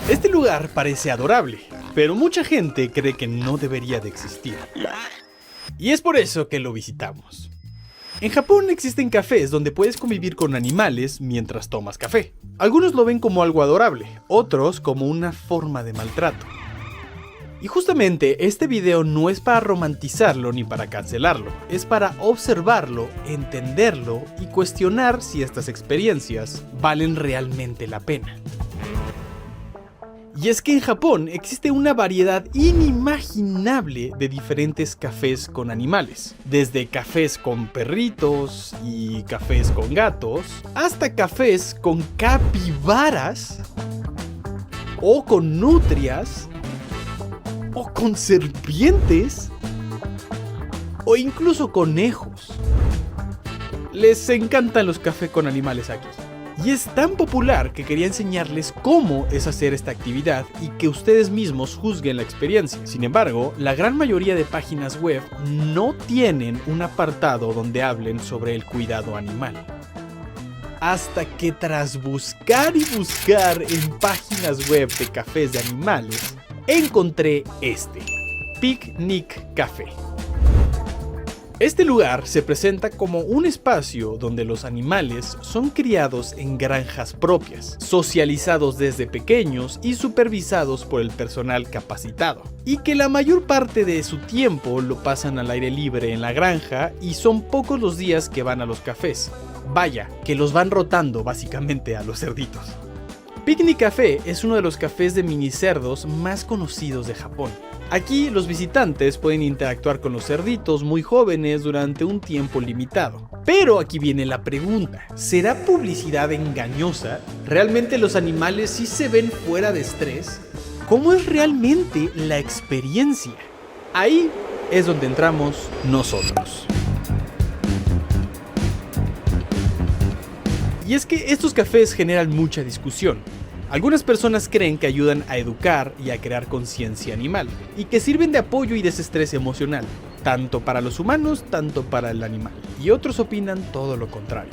Este lugar parece adorable, pero mucha gente cree que no debería de existir. Y es por eso que lo visitamos. En Japón existen cafés donde puedes convivir con animales mientras tomas café. Algunos lo ven como algo adorable, otros como una forma de maltrato. Y justamente este video no es para romantizarlo ni para cancelarlo, es para observarlo, entenderlo y cuestionar si estas experiencias valen realmente la pena. Y es que en Japón existe una variedad inimaginable de diferentes cafés con animales. Desde cafés con perritos y cafés con gatos, hasta cafés con capibaras, o con nutrias, o con serpientes, o incluso conejos. Les encantan los cafés con animales aquí. Y es tan popular que quería enseñarles cómo es hacer esta actividad y que ustedes mismos juzguen la experiencia. Sin embargo, la gran mayoría de páginas web no tienen un apartado donde hablen sobre el cuidado animal. Hasta que tras buscar y buscar en páginas web de cafés de animales, encontré este, Picnic Café. Este lugar se presenta como un espacio donde los animales son criados en granjas propias, socializados desde pequeños y supervisados por el personal capacitado, y que la mayor parte de su tiempo lo pasan al aire libre en la granja y son pocos los días que van a los cafés. Vaya, que los van rotando básicamente a los cerditos. Picnic Café es uno de los cafés de minicerdos más conocidos de Japón. Aquí los visitantes pueden interactuar con los cerditos muy jóvenes durante un tiempo limitado. Pero aquí viene la pregunta, ¿será publicidad engañosa? ¿Realmente los animales sí se ven fuera de estrés? ¿Cómo es realmente la experiencia? Ahí es donde entramos nosotros. Y es que estos cafés generan mucha discusión. Algunas personas creen que ayudan a educar y a crear conciencia animal, y que sirven de apoyo y desestrés emocional, tanto para los humanos, tanto para el animal. Y otros opinan todo lo contrario.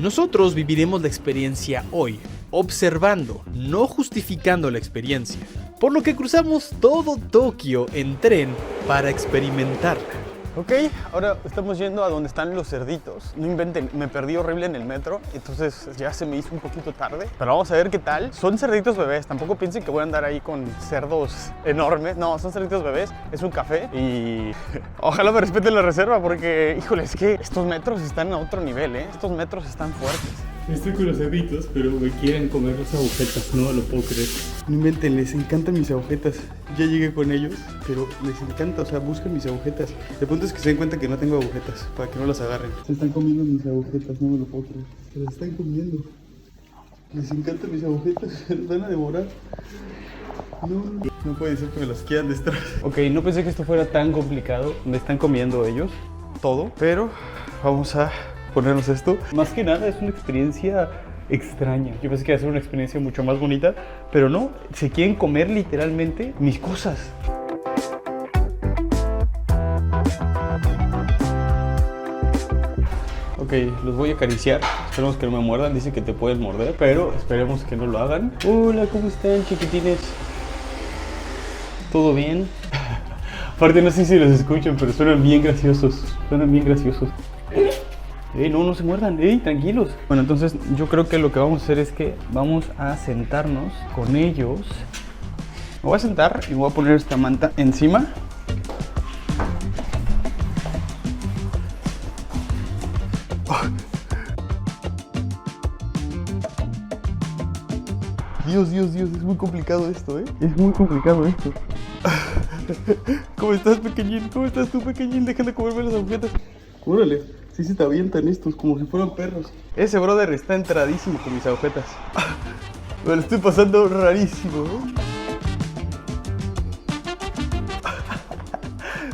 Nosotros viviremos la experiencia hoy, observando, no justificando la experiencia, por lo que cruzamos todo Tokio en tren para experimentarla. Ok, ahora estamos yendo a donde están los cerditos. No inventen, me perdí horrible en el metro, entonces ya se me hizo un poquito tarde. Pero vamos a ver qué tal. Son cerditos bebés, tampoco piensen que voy a andar ahí con cerdos enormes. No, son cerditos bebés, es un café y ojalá me respeten la reserva porque, híjole, es que estos metros están a otro nivel, ¿eh? Estos metros están fuertes. Estoy con los cerditos, pero me quieren comer las agujetas, no lo puedo creer. No inventen, les encantan mis agujetas. Ya llegué con ellos, pero les encanta, o sea, buscan mis agujetas. El punto es que se den cuenta que no tengo agujetas, para que no las agarren. Se están comiendo mis agujetas, no me lo puedo creer. Se las están comiendo. Les encantan mis agujetas, se las van a devorar. No puede ser que me las quieran destrozar. Ok, no pensé que esto fuera tan complicado. Me están comiendo ellos, todo, pero vamos a ponernos esto. Más que nada es una experiencia extraña. Yo pensé que iba a ser una experiencia mucho más bonita, pero no, se quieren comer literalmente mis cosas. Ok, los voy a acariciar. Esperemos que no me muerdan. Dice que te pueden morder, pero esperemos que no lo hagan. Hola, ¿cómo están, chiquitines? ¿Todo bien? Aparte no sé si los escuchan, pero suenan bien graciosos. Suenan bien graciosos. No se muerdan, tranquilos. Bueno, entonces yo creo que lo que vamos a hacer es que vamos a sentarnos con ellos. Me voy a sentar y voy a poner esta manta encima. Dios, es muy complicado esto, ¿eh? Es muy complicado esto. ¿Cómo estás, pequeñín? ¿Cómo estás tú, pequeñín? Dejan de comerme las agujetas. Órale, sí se te avientan estos como si fueran perros. Ese brother está entradísimo con mis agujetas. Me lo estoy pasando rarísimo, ¿eh?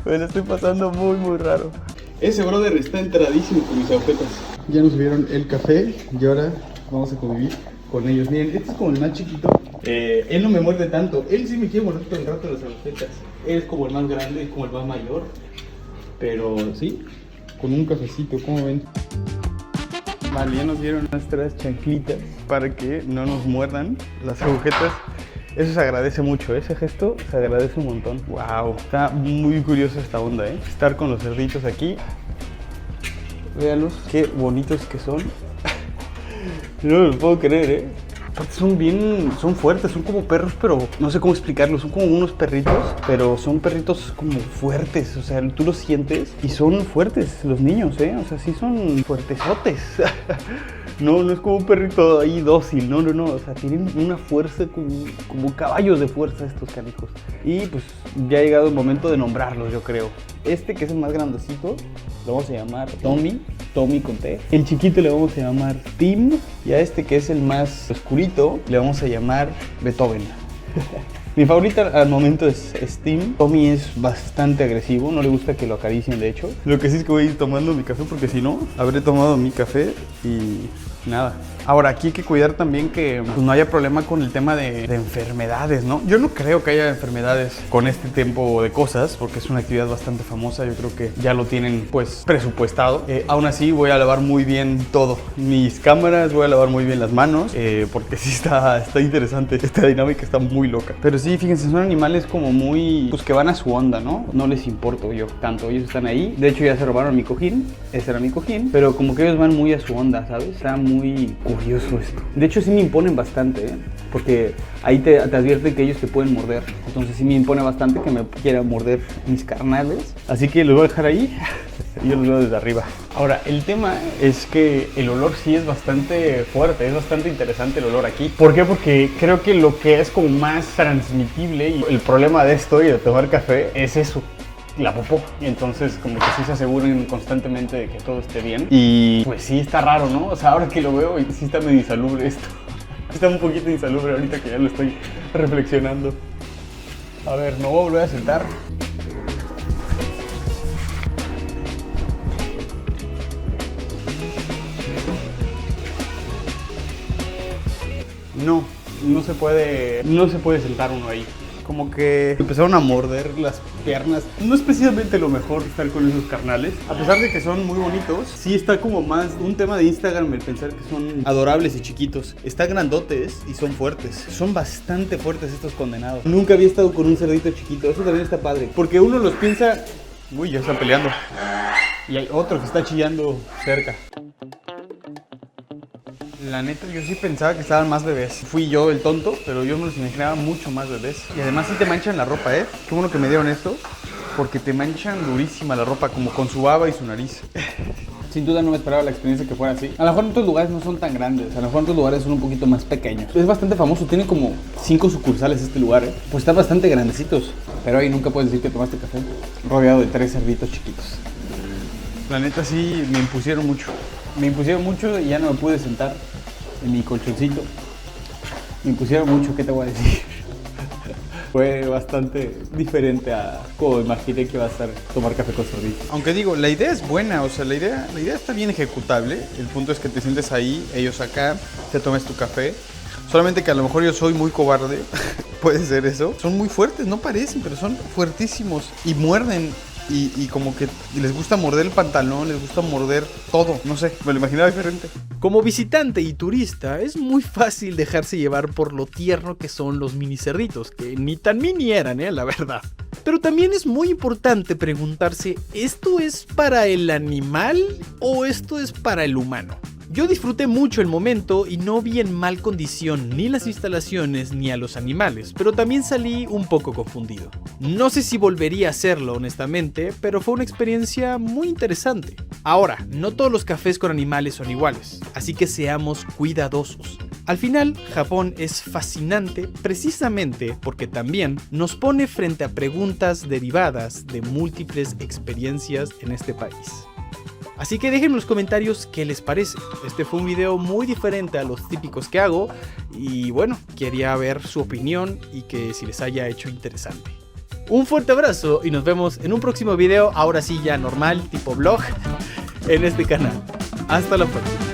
Me lo estoy pasando muy raro. Ese brother está entradísimo con mis agujetas. Ya nos vieron el café y ahora vamos a convivir con ellos. Miren, este es como el más chiquito. Él no me muerde tanto. Él sí me quiere morder todo el rato las agujetas. Él es como el más grande, como el más mayor. Pero sí, con un cafecito, ¿cómo ven? Vale, ya nos dieron nuestras chanclitas para que no nos muerdan las agujetas. Eso se agradece mucho, ese gesto se agradece un montón. Wow, está muy curiosa esta onda, estar con los cerditos aquí. Véanlos, qué bonitos que son. No lo puedo creer, Aparte son fuertes, son como perros, pero no sé cómo explicarlo. Son como unos perritos, pero son perritos como fuertes. O sea, tú los sientes y son fuertes los niños, O sea, sí son fuertesotes. No es como un perrito ahí dócil, no. O sea, tienen una fuerza como caballos de fuerza estos canijos. Y pues ya ha llegado el momento de nombrarlos, yo creo. Este que es el más grandecito, lo vamos a llamar Tommy con T. El chiquito le vamos a llamar Tim. Y a este que es el más oscurito, le vamos a llamar Beethoven. Mi favorita al momento es Tim. Tommy es bastante agresivo, no le gusta que lo acaricien, de hecho. Lo que sí es que voy a ir tomando mi café porque si no, habré tomado mi café y nada. Ahora, aquí hay que cuidar también que pues, no haya problema con el tema de enfermedades, ¿no? Yo no creo que haya enfermedades con este tipo de cosas, porque es una actividad bastante famosa. Yo creo que ya lo tienen, pues, presupuestado. Aún así, voy a lavar muy bien todo. Mis cámaras, voy a lavar muy bien las manos, porque sí está interesante. Esta dinámica está muy loca. Pero sí, fíjense, son animales como muy, pues, que van a su onda, ¿no? No les importo yo tanto. Ellos están ahí. De hecho, ya se robaron mi cojín. Ese era mi cojín. Pero como que ellos van muy a su onda, ¿sabes? Está muy curioso esto. De hecho, sí me imponen bastante, porque ahí te advierten que ellos te pueden morder. Entonces sí me impone bastante que me quieran morder mis carnales. Así que los voy a dejar ahí. Yo los veo desde arriba. Ahora, el tema es que el olor sí es bastante fuerte, es bastante interesante el olor aquí. ¿Por qué? Porque creo que lo que es como más transmitible y el problema de esto y de tomar café es eso. La popó, y entonces como que sí se aseguren constantemente de que todo esté bien. Y pues sí está raro, ¿no? O sea, ahora que lo veo, sí está medio insalubre esto. Está un poquito insalubre ahorita que ya lo estoy reflexionando. A ver, me voy a volver a sentar. No se puede sentar uno ahí. Como que empezaron a morder las piernas. No es precisamente lo mejor estar con esos carnales. A pesar de que son muy bonitos, sí está como más un tema de Instagram el pensar que son adorables y chiquitos. Están grandotes y son fuertes. Son bastante fuertes estos condenados. Nunca había estado con un cerdito chiquito. Eso también está padre. Porque uno los piensa... Uy, ya están peleando. Y hay otro que está chillando cerca. La neta, yo sí pensaba que estaban más bebés. Fui yo el tonto, pero yo me los imaginaba mucho más bebés. Y además sí te manchan la ropa, Qué bueno que me dieron esto, porque te manchan durísima la ropa, como con su baba y su nariz. Sin duda no me esperaba la experiencia que fuera así. A lo mejor en otros lugares no son tan grandes, a lo mejor en otros lugares son un poquito más pequeños. Es bastante famoso, tiene como 5 sucursales este lugar, Pues están bastante grandecitos. Pero ahí nunca puedes decir que tomaste café rodeado de 3 cerditos chiquitos. La neta sí me impusieron mucho. Me impusieron mucho y ya no me pude sentar en mi colchoncito. Me impusieron mucho, ¿qué te voy a decir? Fue bastante diferente a como imaginé que iba a estar tomar café con cerditos. Aunque digo, la idea es buena, o sea, la idea está bien ejecutable. El punto es que te sientes ahí, ellos acá, te tomes tu café. Solamente que a lo mejor yo soy muy cobarde, puede ser eso. Son muy fuertes, no parecen, pero son fuertísimos y muerden. Y como que les gusta morder el pantalón, les gusta morder todo, no sé, me lo imaginaba diferente. Como visitante y turista, es muy fácil dejarse llevar por lo tierno que son los mini cerditos, que ni tan mini eran, la verdad. Pero también es muy importante preguntarse, ¿esto es para el animal o esto es para el humano? Yo disfruté mucho el momento y no vi en mal condición ni las instalaciones ni a los animales, pero también salí un poco confundido. No sé si volvería a hacerlo honestamente, pero fue una experiencia muy interesante. Ahora, no todos los cafés con animales son iguales, así que seamos cuidadosos. Al final, Japón es fascinante precisamente porque también nos pone frente a preguntas derivadas de múltiples experiencias en este país. Así que déjenme en los comentarios qué les parece. Este fue un video muy diferente a los típicos que hago y bueno, quería ver su opinión y que si les haya hecho interesante. Un fuerte abrazo y nos vemos en un próximo video, ahora sí ya normal, tipo vlog, en este canal. Hasta la próxima.